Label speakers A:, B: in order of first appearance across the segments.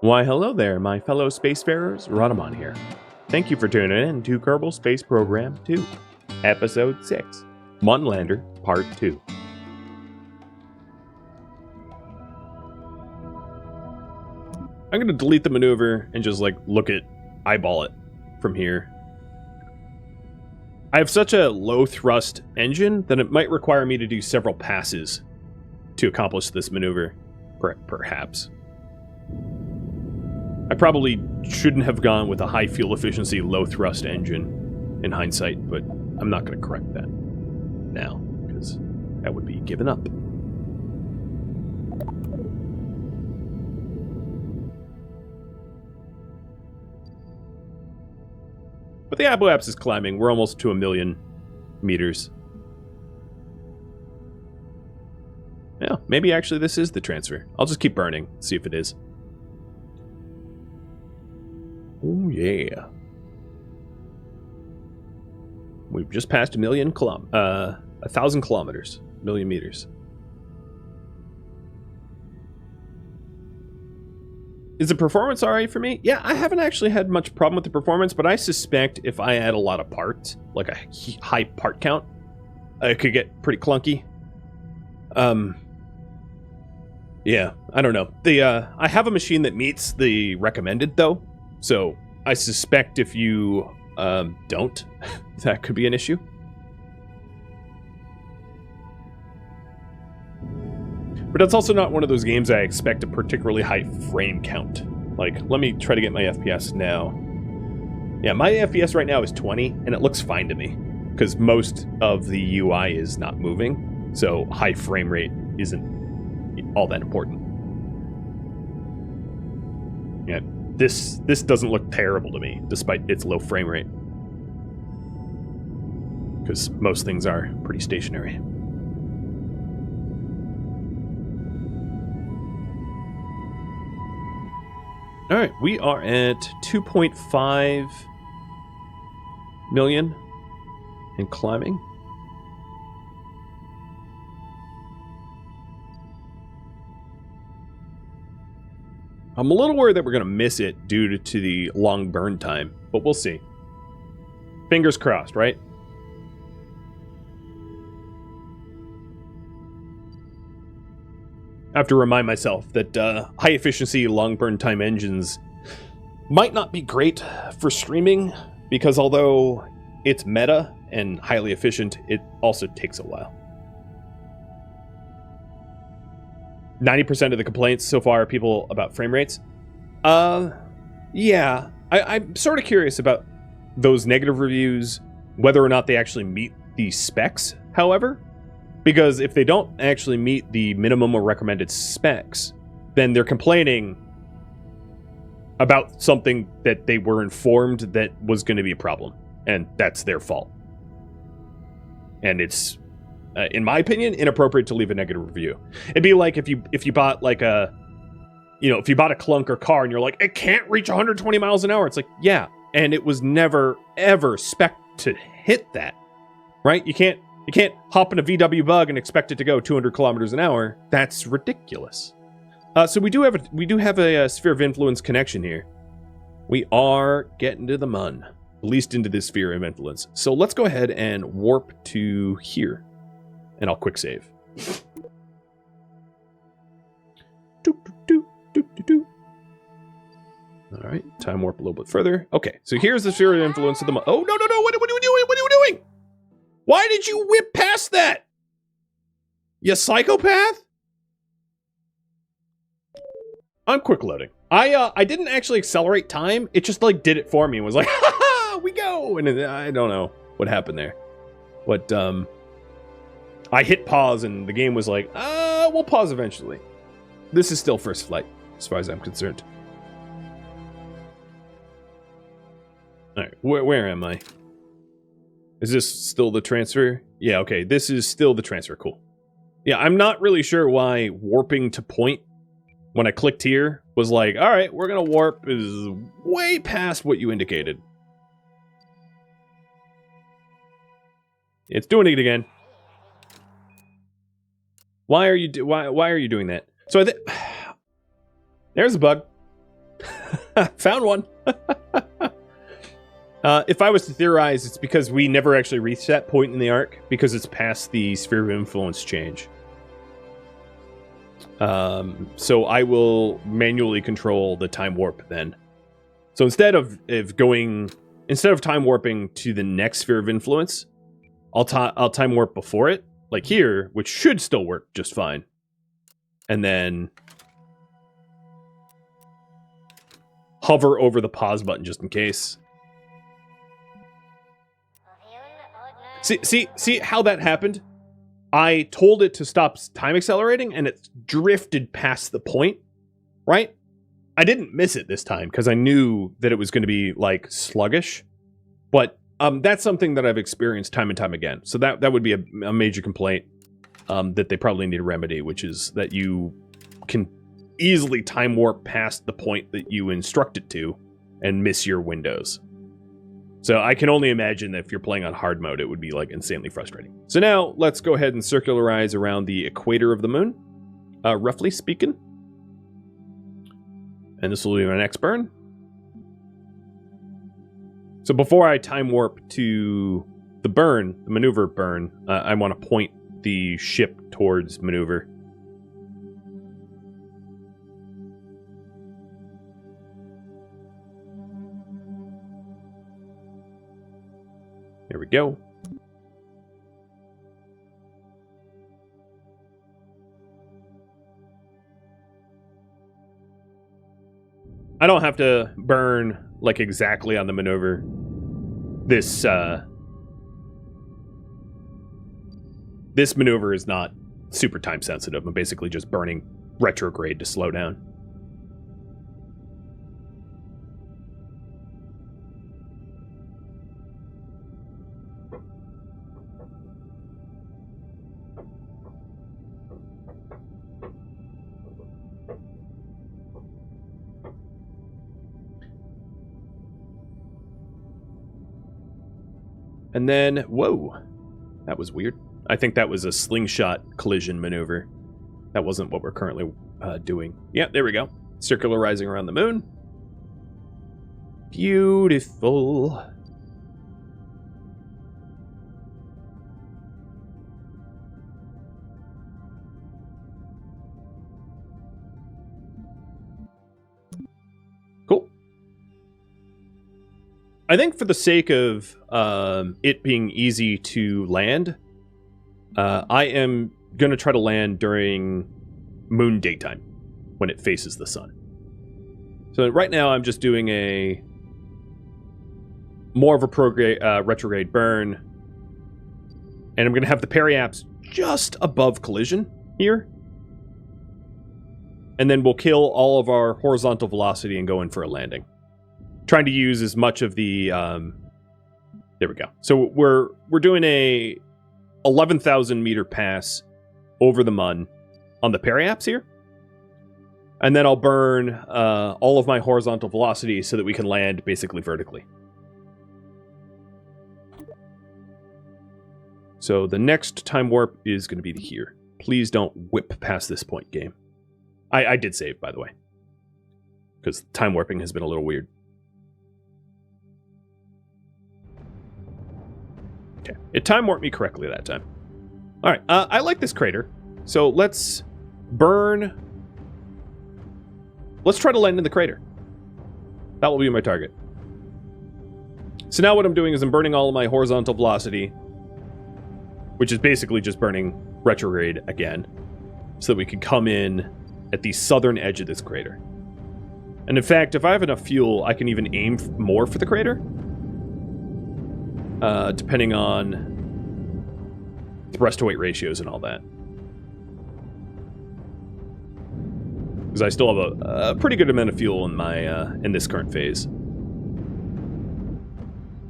A: Why hello there, my fellow spacefarers, Rhadamant here. Thank you for tuning in to Kerbal Space Program 2, Episode 6, Moonlander Part 2. I'm going to delete the maneuver and just eyeball it from here. I have such a low thrust engine that it might require me to do several passes to accomplish this maneuver, perhaps. I probably shouldn't have gone with a high fuel efficiency, low thrust engine in hindsight, but I'm not going to correct that now, because that would be giving up. But the Apoapsis is climbing. We're almost to 1,000,000 meters. Yeah, maybe actually this is the transfer. I'll just keep burning, see if it is. Oh yeah. We've just passed 1,000,000 kilometers, 1,000,000 meters. Is the performance alright for me? Yeah, I haven't actually had much problem with the performance, but I suspect if I add a lot of parts, like a high part count, it could get pretty clunky. Yeah, I don't know. I have a machine that meets the recommended, though, so I suspect if you don't, that could be an issue. But it's also not one of those games I expect a particularly high frame count. Like, let me try to get my FPS now. Yeah, my FPS right now is 20, and it looks fine to me, because most of the UI is not moving, so high frame rate isn't all that important. Yeah, this doesn't look terrible to me, despite its low frame rate, because most things are pretty stationary. All right, we are at 2.5 million and climbing. I'm a little worried that we're going to miss it due to the long burn time, but we'll see. Fingers crossed, right? I have to remind myself that high-efficiency, long-burn time engines might not be great for streaming, because although it's meta and highly efficient, it also takes a while. 90% of the complaints so far are people about frame rates. Yeah. I'm sort of curious about those negative reviews, whether or not they actually meet the specs, however. Because if they don't actually meet the minimum or recommended specs, then they're complaining about something that they were informed that was going to be a problem. And that's their fault. And it's, in my opinion, inappropriate to leave a negative review. It'd be like if you bought like if you bought a clunker car and you're like, it can't reach 120 miles an hour. It's like, yeah, and it was never, ever spec'd to hit that, right? You can't hop in a VW Bug and expect it to go 200 kilometers an hour. That's ridiculous. So we do have a sphere of influence connection here. We are getting to the mun, at least into this sphere of influence. So let's go ahead and warp to here, and I'll quick save. All right, time warp a little bit further. Okay, so here's the sphere of influence of the mun. Oh no! What are you doing? What are you doing? Why did you whip past that? You psychopath? I'm quick loading. I didn't actually accelerate time. It just did it for me and was like, ha ha, we go. And I don't know what happened there. But I hit pause and the game was like, we'll pause eventually. This is still first flight, as far as I'm concerned. All right, where am I? Is this still the transfer? Yeah, okay, this is still the transfer, cool. Yeah, I'm not really sure why warping to point, when I clicked here, was like, alright, we're gonna warp, is way past what you indicated. It's doing it again. Why are you doing that? So there's a bug. Found one. If I was to theorize, it's because we never actually reached that point in the arc because it's past the sphere of influence change. So I will manually control the time warp then. So instead of time warping to the next sphere of influence, I'll time warp before it, like here, which should still work just fine. And then hover over the pause button just in case. See how that happened? I told it to stop time accelerating, and it drifted past the point, right? I didn't miss it this time, because I knew that it was going to be, like, sluggish. But that's something that I've experienced time and time again. So that would be a major complaint that they probably need to remedy, which is that you can easily time warp past the point that you instruct it to and miss your windows. So I can only imagine that if you're playing on hard mode, it would be like insanely frustrating. So now let's go ahead and circularize around the equator of the moon, roughly speaking. And this will be my next burn. So before I time warp to the maneuver burn, I want to point the ship towards maneuver. There we go. I don't have to burn like exactly on the maneuver. This maneuver is not super time sensitive. I'm basically just burning retrograde to slow down. And then, whoa, that was weird. I think that was a slingshot collision maneuver. That wasn't what we're currently doing. Yeah, there we go. Circularizing around the moon. Beautiful. Cool. I think for the sake of it being easy to land, I am going to try to land during moon daytime when it faces the sun. So right now I'm just doing more of a retrograde burn, and I'm going to have the periaps just above collision here. And then we'll kill all of our horizontal velocity and go in for a landing. Trying to use as much of the there we go. So we're doing a 11,000 meter pass over the Mun on the periaps here, and then I'll burn all of my horizontal velocity so that we can land basically vertically. So the next time warp is going to be to here. Please don't whip past this point, game. I did save, by the way, because time warping has been a little weird. Okay, it time warped me correctly that time. All right, I like this crater, so let's burn. Let's try to land in the crater. That will be my target. So now what I'm doing is I'm burning all of my horizontal velocity, which is basically just burning retrograde again, so that we can come in at the southern edge of this crater. And in fact, if I have enough fuel, I can even aim more for the crater. Depending on thrust to weight ratios and all that. Because I still have a pretty good amount of fuel in my in this current phase.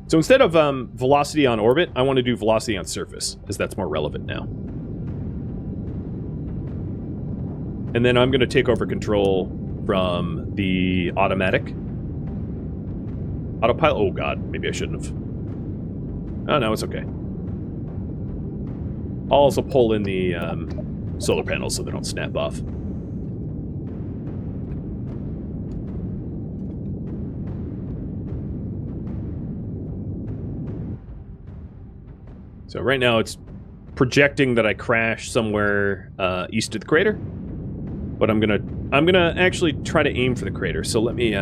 A: So instead of velocity on orbit, I want to do velocity on surface, as that's more relevant now. And then I'm going to take over control from the automatic. Autopilot? Oh god, maybe I shouldn't have. Oh no, it's okay. I'll also pull in the solar panels so they don't snap off. So right now it's projecting that I crash somewhere east of the crater. But I'm gonna actually try to aim for the crater. So let me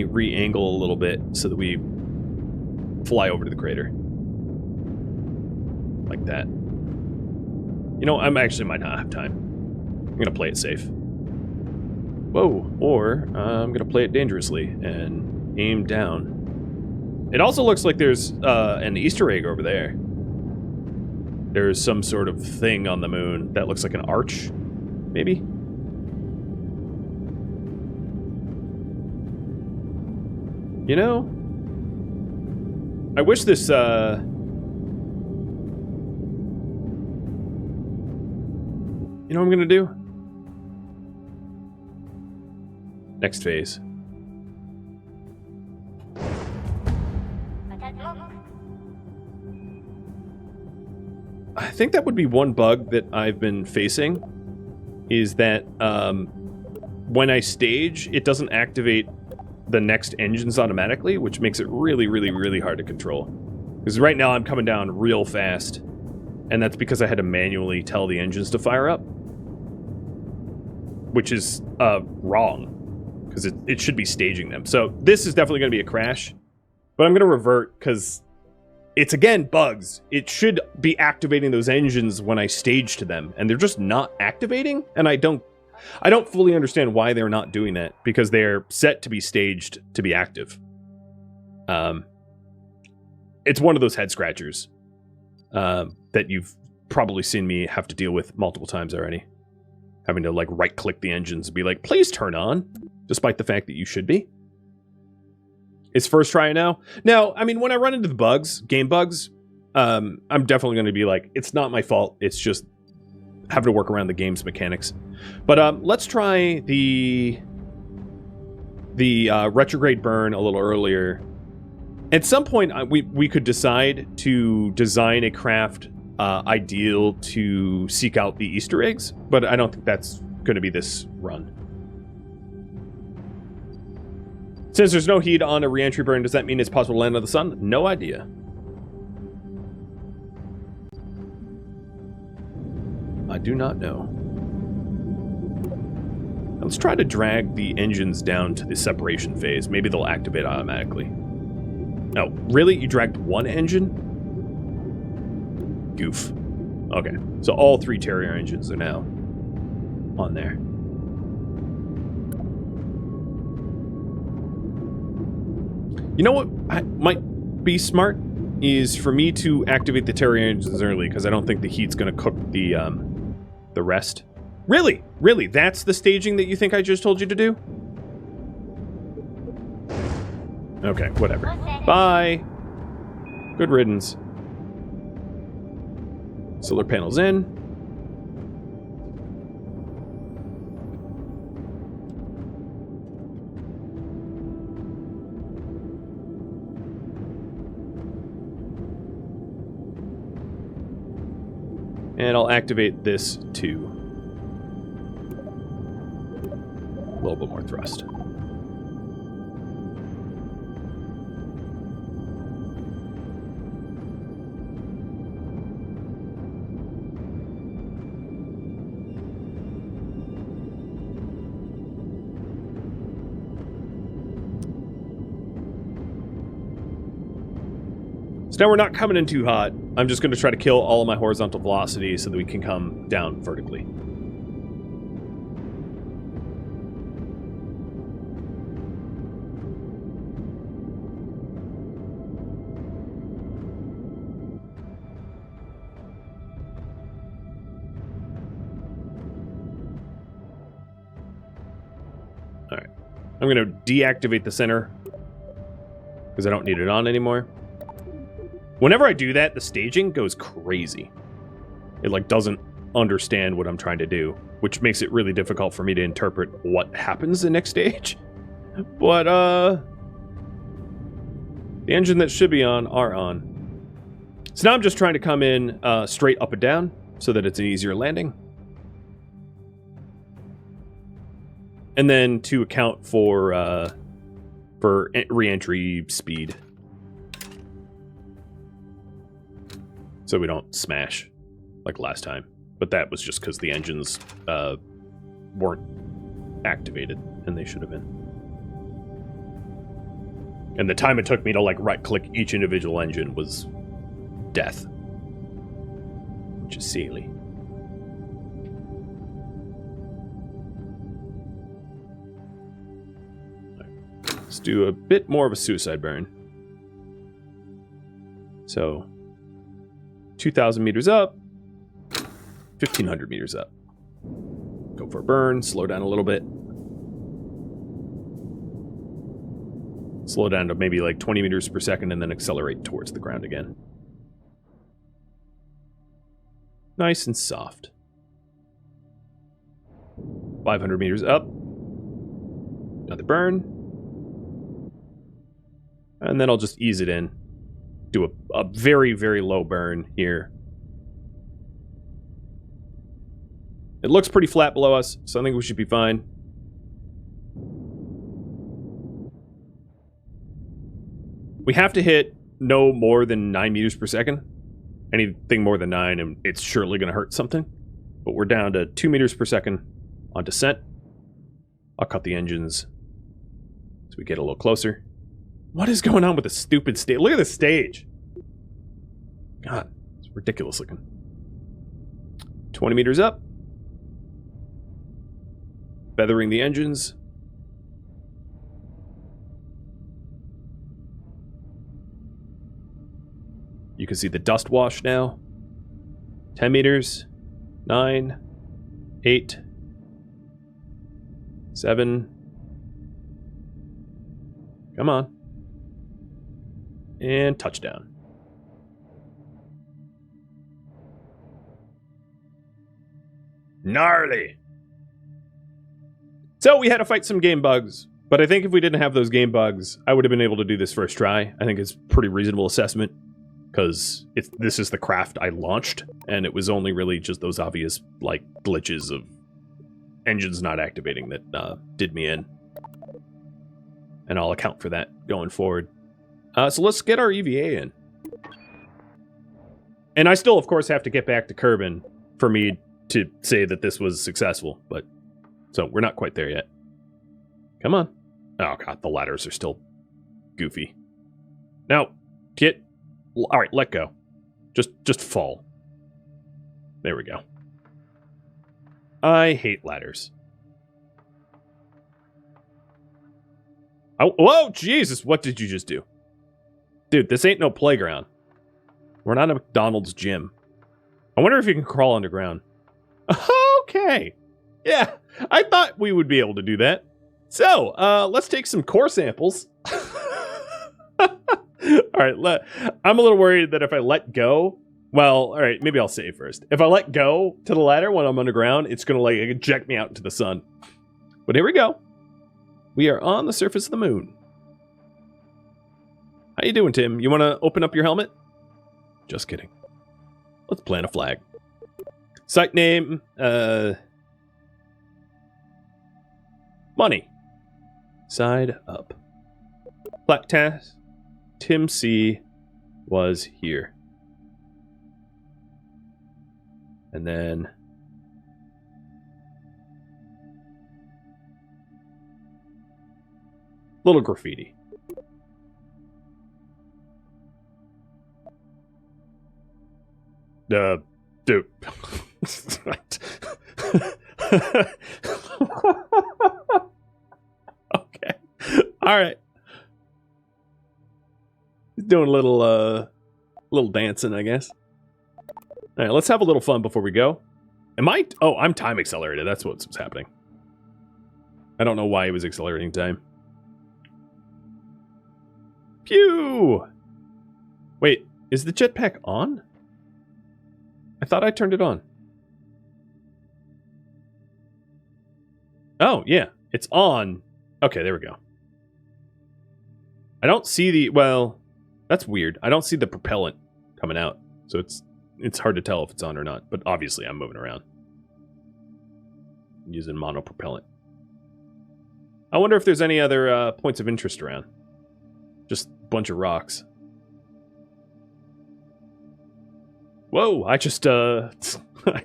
A: re-angle a little bit so that we fly over to the crater. Like that. You know, I actually might not have time. I'm gonna play it safe. Whoa, or I'm gonna play it dangerously and aim down. It also looks like there's an Easter egg over there. There's some sort of thing on the moon that looks like an arch, maybe? You know, I wish this, you know what I'm gonna do? Next phase. I think that would be one bug that I've been facing, is that when I stage, it doesn't activate the next engines automatically, which makes it really, really, really hard to control. Because right now I'm coming down real fast, and that's because I had to manually tell the engines to fire up, which is wrong, because it should be staging them. So this is definitely going to be a crash, but I'm going to revert because it's, again, bugs. It should be activating those engines when I stage to them, and they're just not activating, and I don't fully understand why they're not doing that, because they're set to be staged to be active. It's one of those head scratchers that you've probably seen me have to deal with multiple times already. Having to, like, right-click the engines and be like, please turn on, despite the fact that you should be. It's first try now. Now, I mean, when I run into the bugs, game bugs, I'm definitely going to be like, it's not my fault. It's just having to work around the game's mechanics. But let's try the retrograde burn a little earlier. At some point, we could decide to design a craft ideal to seek out the Easter eggs, but I don't think that's going to be this run. Since there's no heat on a re-entry burn, does that mean it's possible to land on the sun? No idea. I do not know. Let's try to drag the engines down to the separation phase. Maybe they'll activate automatically. Oh, really? You dragged one engine? Goof. Okay, so all three Terrier engines are now on there. You know what might be smart is for me to activate the Terrier engines early, because I don't think the heat's going to cook the rest. Really? Really? That's the staging that you think I just told you to do? Okay, whatever. Bye! Good riddance. Solar panels in. And I'll activate this too. A little bit more thrust. So now we're not coming in too hot. I'm just going to try to kill all of my horizontal velocity so that we can come down vertically. Alright. I'm going to deactivate the center because I don't need it on anymore. Whenever I do that, the staging goes crazy. It, like, doesn't understand what I'm trying to do, which makes it really difficult for me to interpret what happens in next stage. But, the engine that should be on are on. So now I'm just trying to come in straight up and down so that it's an easier landing. And then to account for re-entry speed. so we don't smash like last time. But that was just because the engines weren't activated, and they should have been. And the time it took me to like right-click each individual engine was death, which is silly. Let's do a bit more of a suicide burn. So, 2,000 meters up, 1,500 meters up. Go for a burn, slow down a little bit. Slow down to maybe like 20 meters per second and then accelerate towards the ground again. Nice and soft. 500 meters up. Another burn. And then I'll just ease it in. Do a very, very low burn here. It looks pretty flat below us, so I think we should be fine. We have to hit no more than 9 meters per second. Anything more than 9, and it's surely going to hurt something. But we're down to 2 meters per second on descent. I'll cut the engines so we get a little closer. What is going on with the stupid stage? Look at the stage. God, it's ridiculous looking. 20 meters up. Feathering the engines. You can see the dust wash now. 10 meters. 9. 8. 7. Come on. And touchdown. Gnarly. So we had to fight some game bugs, but I think if we didn't have those game bugs, I would have been able to do this first try. I think it's a pretty reasonable assessment, because this is the craft I launched, and it was only really just those obvious like glitches of engines not activating that did me in. And I'll account for that going forward. So let's get our EVA in. And I still, of course, have to get back to Kerbin for me to say that this was successful, but so we're not quite there yet. Come on. Oh god, the ladders are still goofy. Now, get... Alright, let go. Just fall. There we go. I hate ladders. Oh, whoa, Jesus, what did you just do? Dude, this ain't no playground. We're not a McDonald's gym. I wonder if you can crawl underground. Okay. Yeah, I thought we would be able to do that. So, let's take some core samples. Alright, I'm a little worried that if I let go... Well, alright, maybe I'll save first. If I let go to the ladder when I'm underground, it's gonna, like, eject me out into the sun. But here we go. We are on the surface of the moon. How you doing, Tim? You want to open up your helmet? Just kidding. Let's plant a flag. Site name, money. Side up. Flat task. Tim C. was here. And then... little graffiti. Dude. Okay. Alright. He's doing a little dancing, I guess. Alright, let's have a little fun before we go. Oh, I'm time accelerated. That's what's happening. I don't know why he was accelerating time. Phew! Wait, is the jetpack on? I thought I turned it on. Oh, yeah. It's on. Okay, there we go. I don't see the... Well, that's weird. I don't see the propellant coming out. So it's hard to tell if it's on or not. But obviously, I'm moving around. I'm using monopropellant. I wonder if there's any other points of interest around. Just a bunch of rocks. Whoa, I just I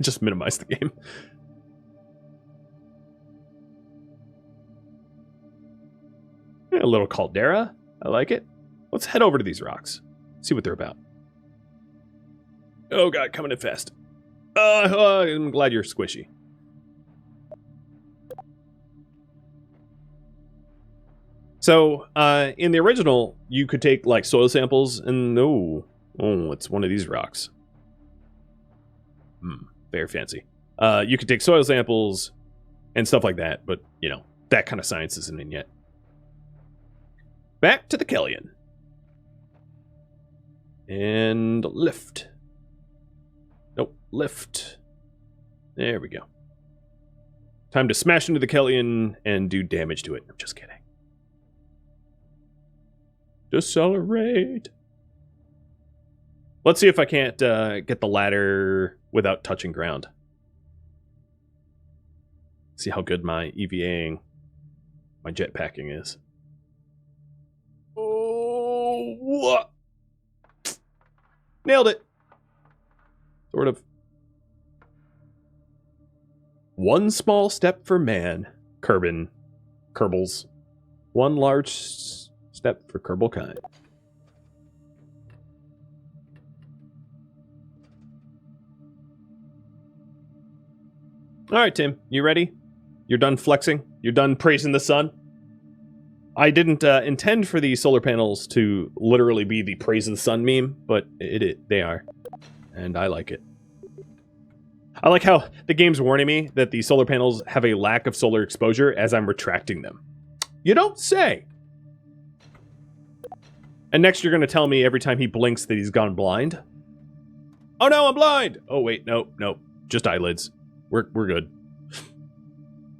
A: just minimized the game. A little caldera. I like it. Let's head over to these rocks. See what they're about. Oh god, coming in fast. I'm glad you're squishy. So, in the original, you could take, like, soil samples and... Oh, it's one of these rocks. Very fancy. You could take soil samples and stuff like that, but, you know, that kind of science isn't in yet. Back to the Kellion. And lift. Nope, lift. There we go. Time to smash into the Kellion and do damage to it. I'm just kidding. Decelerate. Let's see if I can't get the ladder without touching ground. See how good my EVAing, my jetpacking is. Oh, what? Nailed it. Sort of. One small step for man, Kerbals. One large step for Kerbal kind. All right, Tim, you ready? You're done flexing? You're done praising the sun? I didn't intend for the solar panels to literally be the praise of the sun meme, but they are. And I like it. I like how the game's warning me that the solar panels have a lack of solar exposure as I'm retracting them. You don't say! And next you're going to tell me every time he blinks that he's gone blind? Oh no, I'm blind! Oh wait, nope. Just eyelids. We're good.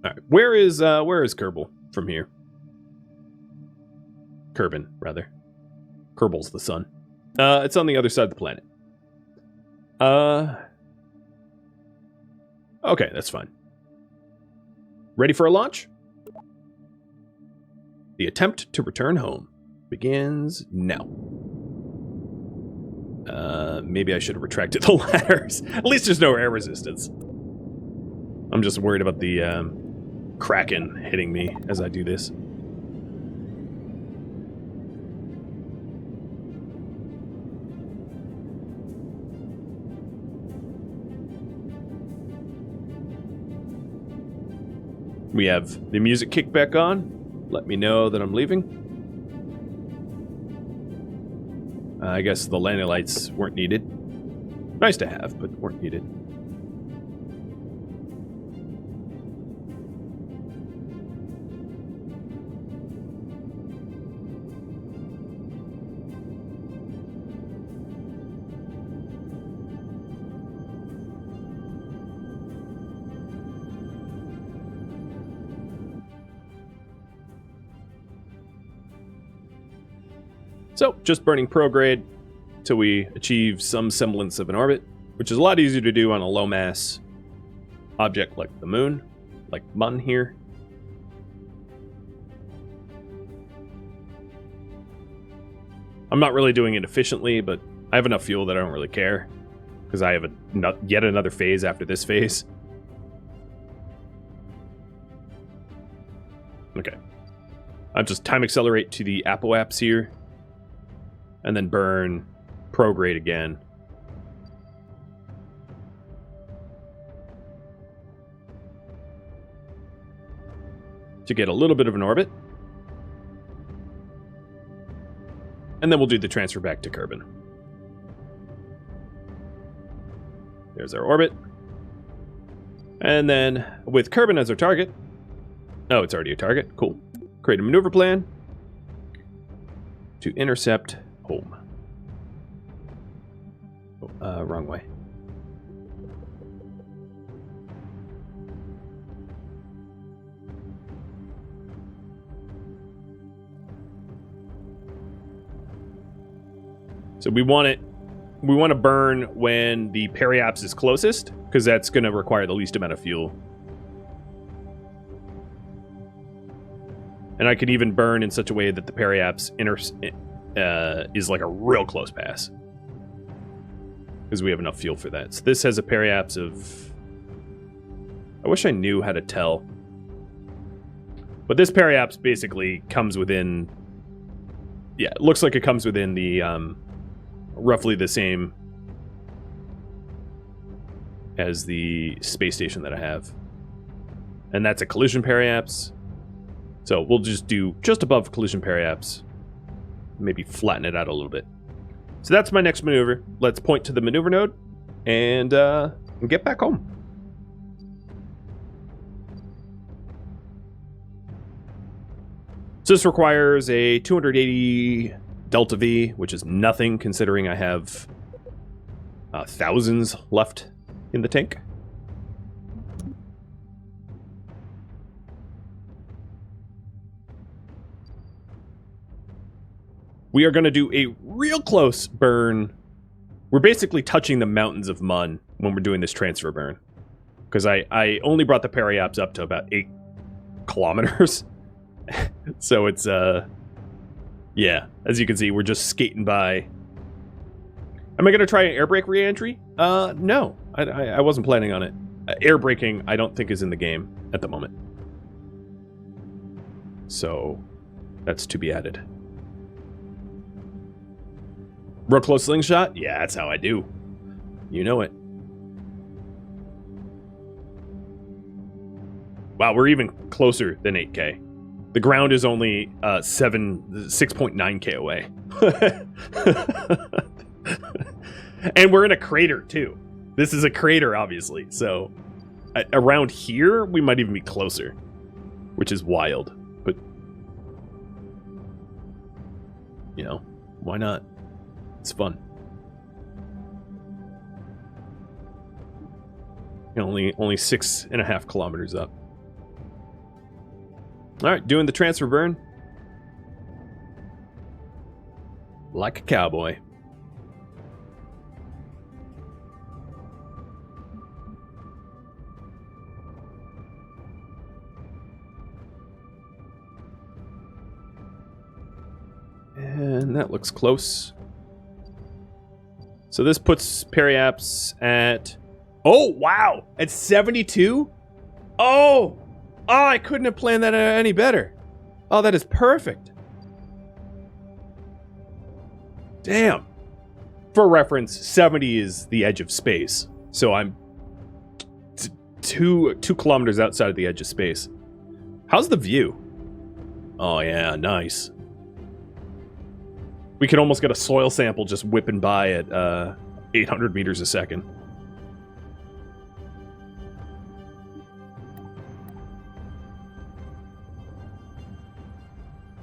A: Alright, where is Kerbal from here? Kerbin, rather. Kerbal's the sun. It's on the other side of the planet. Okay, that's fine. Ready for a launch? The attempt to return home begins now. Maybe I should have retracted the ladders. At least there's no air resistance. I'm just worried about the Kraken hitting me as I do this. We have the music kick back on. Let me know that I'm leaving. I guess the landing lights weren't needed. Nice to have, but weren't needed. So, just burning prograde till we achieve some semblance of an orbit, which is a lot easier to do on a low-mass object like the moon, like Mun here. I'm not really doing it efficiently, but I have enough fuel that I don't really care, because I have yet another phase after this phase. Okay. I'll just time accelerate to the apoaps here. And then burn prograde again. To get a little bit of an orbit. And then we'll do the transfer back to Kerbin. There's our orbit. And then with Kerbin as our target. Oh, it's already a target. Cool. Create a maneuver plan to intercept home. Oh, wrong way. So we want to burn when the periaps is closest, because that's going to require the least amount of fuel. And I could even burn in such a way that the periaps is like a real close pass. because we have enough fuel for that. So this has a periaps of... I wish I knew how to tell. But this periaps basically comes within... Yeah, it looks like it comes within the roughly the same as the space station that I have. And that's a collision periaps. So we'll just do just above collision periaps. Maybe flatten it out a little bit. So that's my next maneuver. Let's point to the maneuver node and get back home. So this requires a 280 delta V, which is nothing considering I have thousands left in the tank. We are going to do a real close burn. We're basically touching the mountains of Mun when we're doing this transfer burn. Because I only brought the periaps up to about 8 kilometers. So it's, yeah, as you can see, we're just skating by. Am I going to try an air brake re-entry? No, I wasn't planning on it. Air braking, I don't think is in the game at the moment. So that's to be added. Real close slingshot? Yeah, that's how I do. You know it. Wow, we're even closer than 8K. The ground is only 6.9K away. And we're in a crater, too. This is a crater, obviously. So around here, we might even be closer. Which is wild. But, you know, why not? It's fun. Only 6.5 kilometers up. All right, doing the transfer burn. Like a cowboy. And that looks close. So this puts periaps at... Oh, wow! At 72? Oh! Oh, I couldn't have planned that any better. Oh, that is perfect. Damn. For reference, 70 is the edge of space. So I'm 2 kilometers outside of the edge of space. How's the view? Oh, yeah, nice. We could almost get a soil sample just whipping by at 800 meters a second.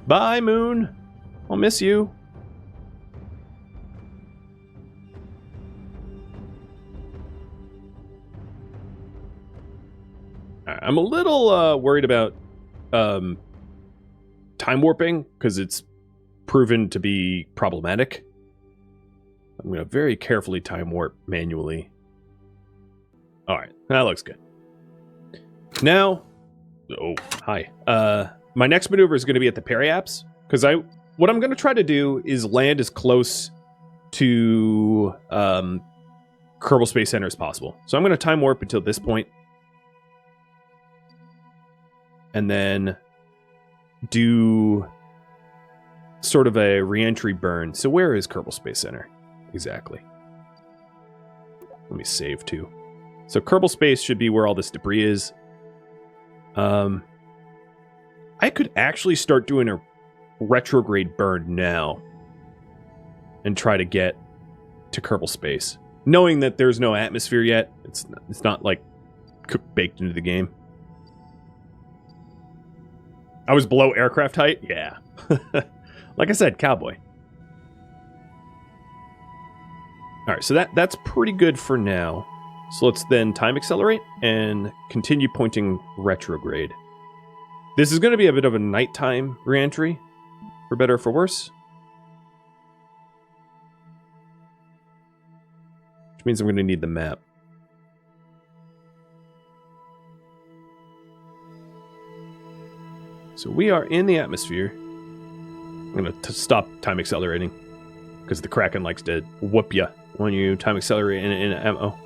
A: Bye, Moon. I'll miss you. I'm a little worried about time warping because it's proven to be problematic. I'm going to very carefully time warp manually. All right, that looks good. Now, oh, hi. My next maneuver is going to be at the periaps because what I'm going to try to do is land as close to Kerbal Space Center as possible. So I'm going to time warp until this point, and then do sort of a re-entry burn. So where is Kerbal Space Center? Exactly. Let me save too. So Kerbal Space should be where all this debris is. I could actually start doing a retrograde burn now and try to get to Kerbal Space, knowing that there's no atmosphere yet. It's not like baked into the game. I was below aircraft height? Yeah. Like I said, cowboy. Alright, so that's pretty good for now. So let's then time accelerate and continue pointing retrograde. This is going to be a bit of a nighttime re-entry, for better or for worse. Which means I'm going to need the map. So we are in the atmosphere. I'm going to stop time accelerating because the Kraken likes to whoop ya when you time accelerate in ammo.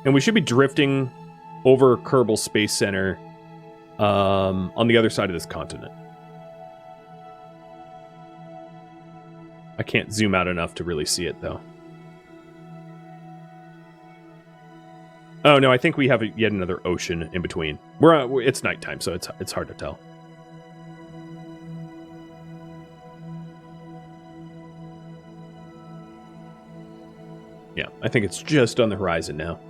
A: And we should be drifting over Kerbal Space Center on the other side of this continent. I can't zoom out enough to really see it, though. Oh, no, I think we have yet another ocean in between. It's nighttime, so it's hard to tell. Yeah, I think it's just on the horizon now.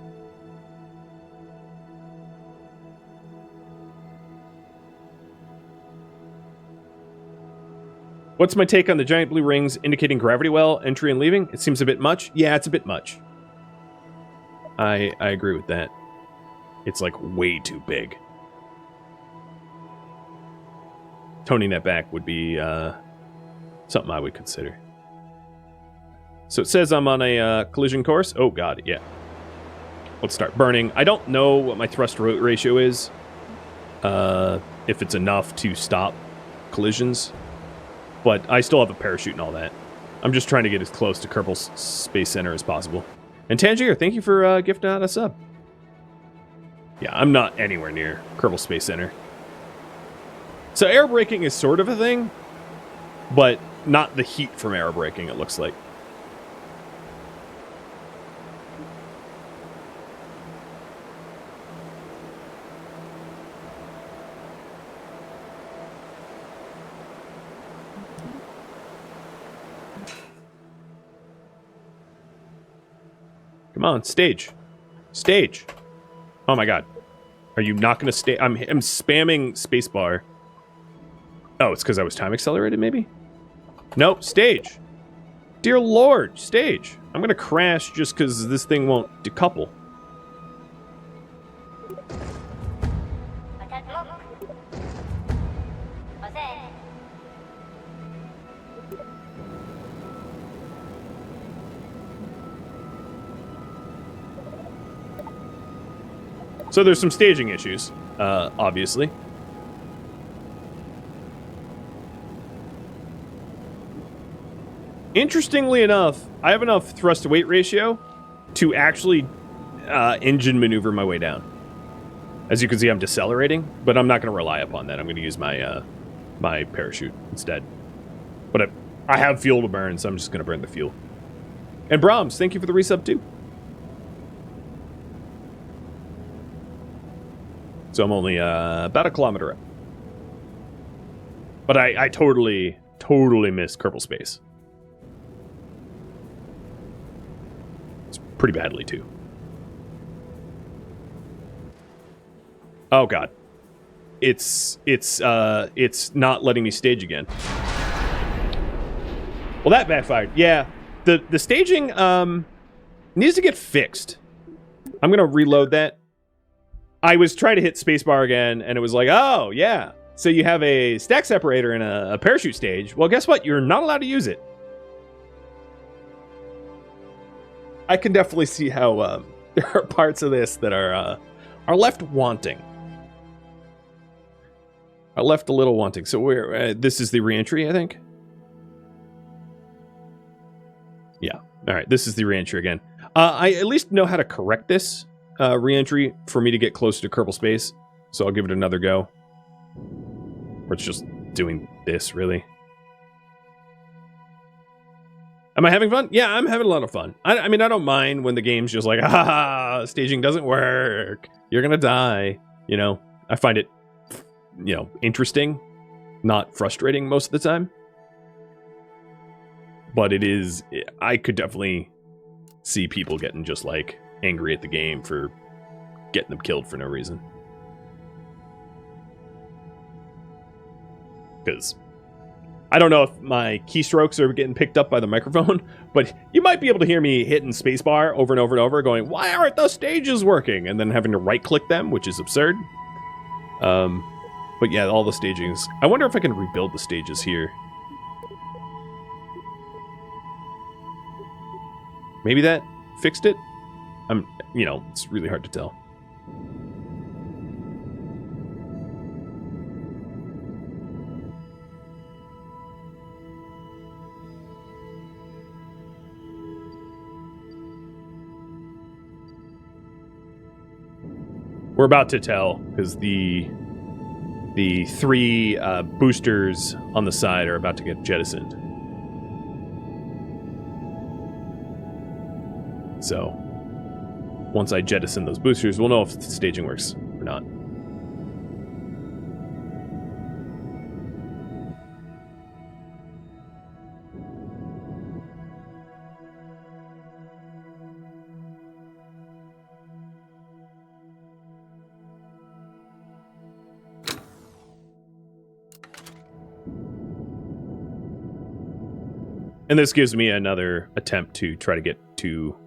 A: What's my take on the giant blue rings indicating gravity well, entry and leaving? It seems a bit much. Yeah, it's a bit much. I agree with that. It's like way too big. Toning that back would be something I would consider. So it says I'm on a collision course. Oh god, yeah. Let's start burning. I don't know what my thrust ratio is. If it's enough to stop collisions. But I still have a parachute and all that. I'm just trying to get as close to Kerbal Space Center as possible. And Tangier, thank you for gifting out a sub. Yeah, I'm not anywhere near Kerbal Space Center. So air braking is sort of a thing, but not the heat from air braking, it looks like. Come on, stage. Stage. Oh my god. Are you not going to stay? I'm spamming spacebar. Oh, it's because I was time accelerated, maybe? Nope, stage. Dear Lord, stage. I'm going to crash just because this thing won't decouple. So there's some staging issues, obviously. Interestingly enough, I have enough thrust-to-weight ratio to actually engine maneuver my way down. As you can see, I'm decelerating, but I'm not going to rely upon that. I'm going to use my my parachute instead. But I have fuel to burn, so I'm just going to burn the fuel. And Brahms, thank you for the resub, too. So I'm only about a kilometer up. But I totally miss Kerbal Space. It's pretty badly, too. Oh, God. It's not letting me stage again. Well, that backfired. Yeah. The staging needs to get fixed. I'm going to reload that. I was trying to hit spacebar again, and it was like, oh, yeah. So you have a stack separator and a parachute stage. Well, guess what? You're not allowed to use it. I can definitely see how there are parts of this that are left wanting. Are left a little wanting. So we're this is the reentry, I think. Yeah. All right. This is the reentry again. I at least know how to correct this. Re-entry for me to get closer to Kerbal Space, so I'll give it another go. Or it's just doing this, really. Am I having fun? Yeah, I'm having a lot of fun. I mean, I don't mind when the game's just like, ah, staging doesn't work. You're gonna die. You know, I find it, you know, interesting, not frustrating most of the time. But it is, I could definitely see people getting just like angry at the game for getting them killed for no reason. Because I don't know if my keystrokes are getting picked up by the microphone, but you might be able to hear me hitting spacebar over and over and over going, why aren't those stages working? And then having to right click them, which is absurd. But yeah, all the stagings. I wonder if I can rebuild the stages here. Maybe that fixed it? You know, it's really hard to tell. We're about to tell, because the three boosters on the side are about to get jettisoned. So, once I jettison those boosters, we'll know if the staging works or not. And this gives me another attempt to try to get to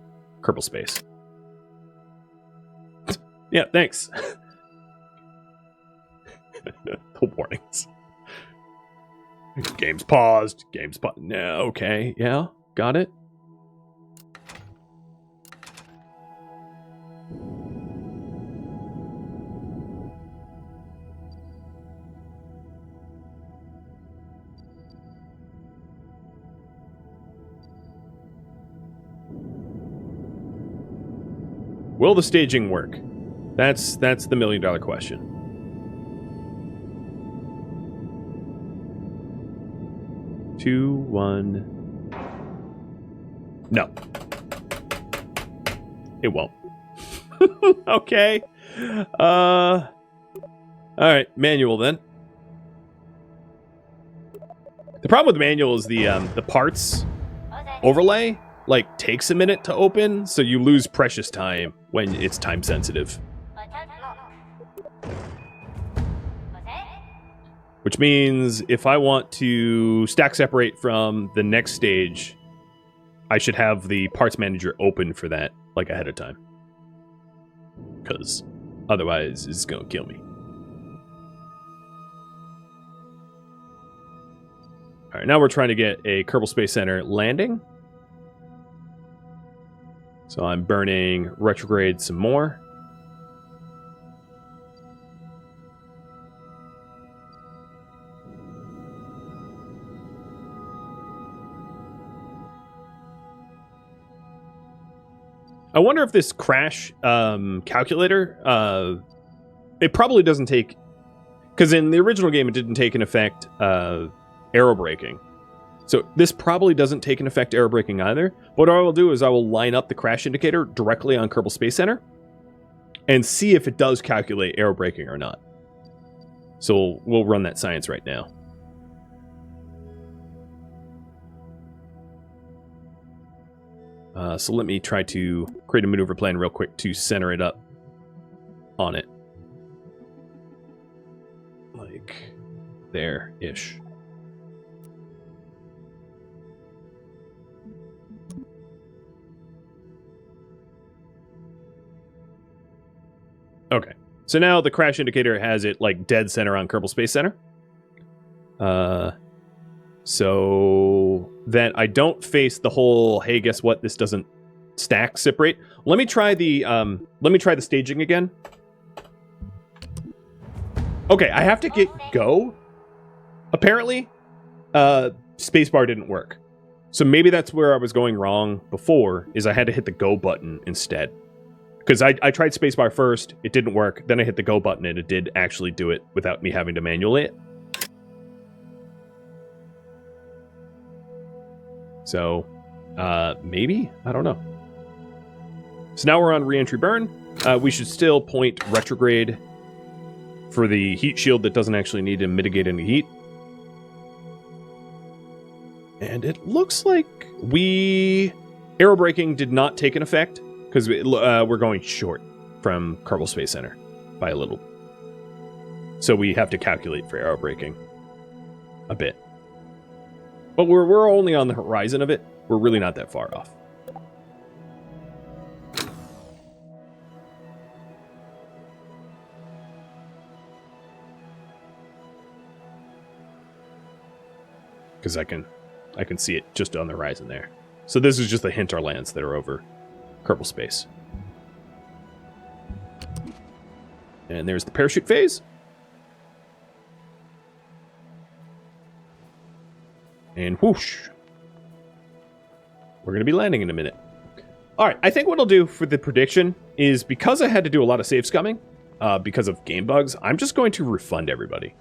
A: Kerbal Space. Yeah, thanks. The warnings. Game's paused. Game's paused. No, okay. Yeah, got it. Will the staging work? That's the $1 million question. Two, one. No. It won't. Okay. All right, manual then. The problem with the manual is the parts overlay like takes a minute to open, so you lose precious time when it's time sensitive. Which means if I want to stack separate from the next stage, I should have the parts manager open for that, like ahead of time. Because otherwise it's gonna kill me. Alright, now we're trying to get a Kerbal Space Center landing. So I'm burning retrograde some more. I wonder if this crash calculator, it probably doesn't take, because in the original game it didn't take an effect aero braking. So this probably doesn't take an effect aero braking either. What I will do is I will line up the crash indicator directly on Kerbal Space Center and see if it does calculate aero braking or not. So we'll run that science right now. So let me try to create a maneuver plan real quick to center it up on it. Like there-ish. Okay, so now the crash indicator has it like dead center on Kerbal Space Center. So that I don't face the whole, hey, guess what? This doesn't stack separate. Let me try the staging again. Okay, I have to get go. Apparently, spacebar didn't work. So maybe that's where I was going wrong before, is I had to hit the go button instead. Because I tried spacebar first, it didn't work. Then I hit the go button and it did actually do it without me having to manually it. So, maybe? I don't know. So now we're on re-entry burn. We should still point retrograde for the heat shield that doesn't actually need to mitigate any heat. And it looks like aero braking did not take an effect, because we're going short from Kerbal Space Center by a little. So we have to calculate for aero braking a bit. But we're only on the horizon of it. We're really not that far off. Because I can see it just on the horizon there. So this is just the hinterlands that are over Kerbal Space. And there's the parachute phase. And whoosh. We're going to be landing in a minute. All right, I think what I'll do for the prediction is, because I had to do a lot of save scumming, because of game bugs, I'm just going to refund everybody.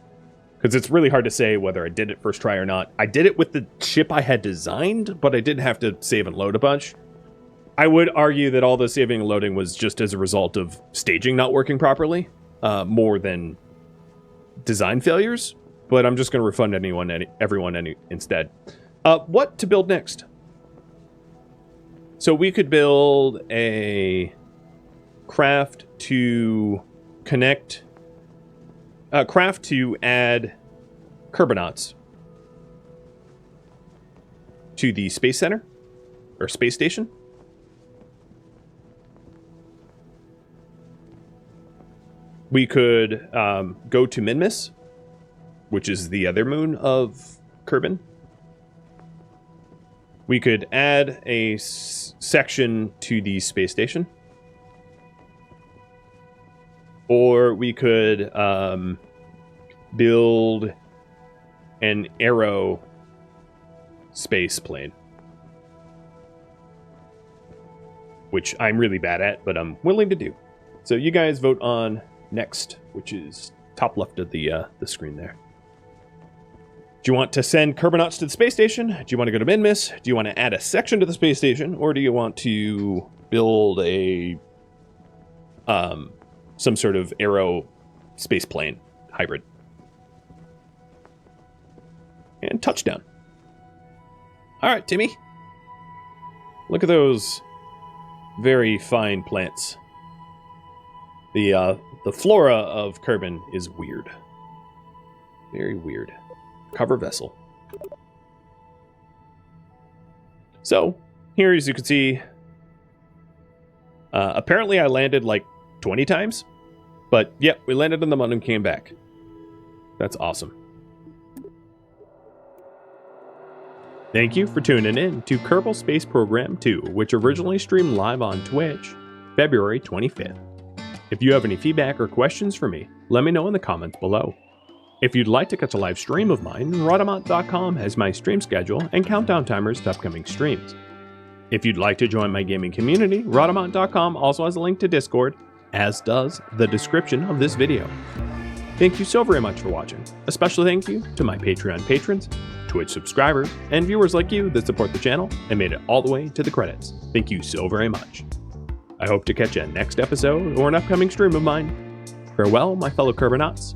A: Because it's really hard to say whether I did it first try or not. I did it with the ship I had designed, but I did have to save and load a bunch. I would argue that all the saving and loading was just as a result of staging not working properly, more than design failures. But I'm just going to refund everyone instead. What to build next? So we could build a craft to connect... craft to add Kerbonauts to the space center or space station. We could go to Minmus, which is the other moon of Kerbin. We could add a section to the space station. Or we could build an aero space plane. Which I'm really bad at, but I'm willing to do. So you guys vote on next, which is top left of the screen there. Do you want to send Kerbonauts to the space station? Do you want to go to Minmus? Do you want to add a section to the space station? Or do you want to build a... some sort of aero space plane hybrid? And touchdown. All right, Timmy. Look at those very fine plants. The flora of Kerbin is weird. Very weird. Cover vessel. So, here as you can see, apparently I landed like 20 times. But, yep, we landed on the moon and came back. That's awesome. Thank you for tuning in to Kerbal Space Program 2, which originally streamed live on Twitch, February 25th. If you have any feedback or questions for me, let me know in the comments below. If you'd like to catch a live stream of mine, Rhadamant.com has my stream schedule and countdown timers to upcoming streams. If you'd like to join my gaming community, Rhadamant.com also has a link to Discord, as does the description of this video. Thank you so very much for watching. A special thank you to my Patreon patrons, Twitch subscribers, and viewers like you that support the channel and made it all the way to the credits. Thank you so very much. I hope to catch you next episode or an upcoming stream of mine. Farewell, my fellow Kerbonauts.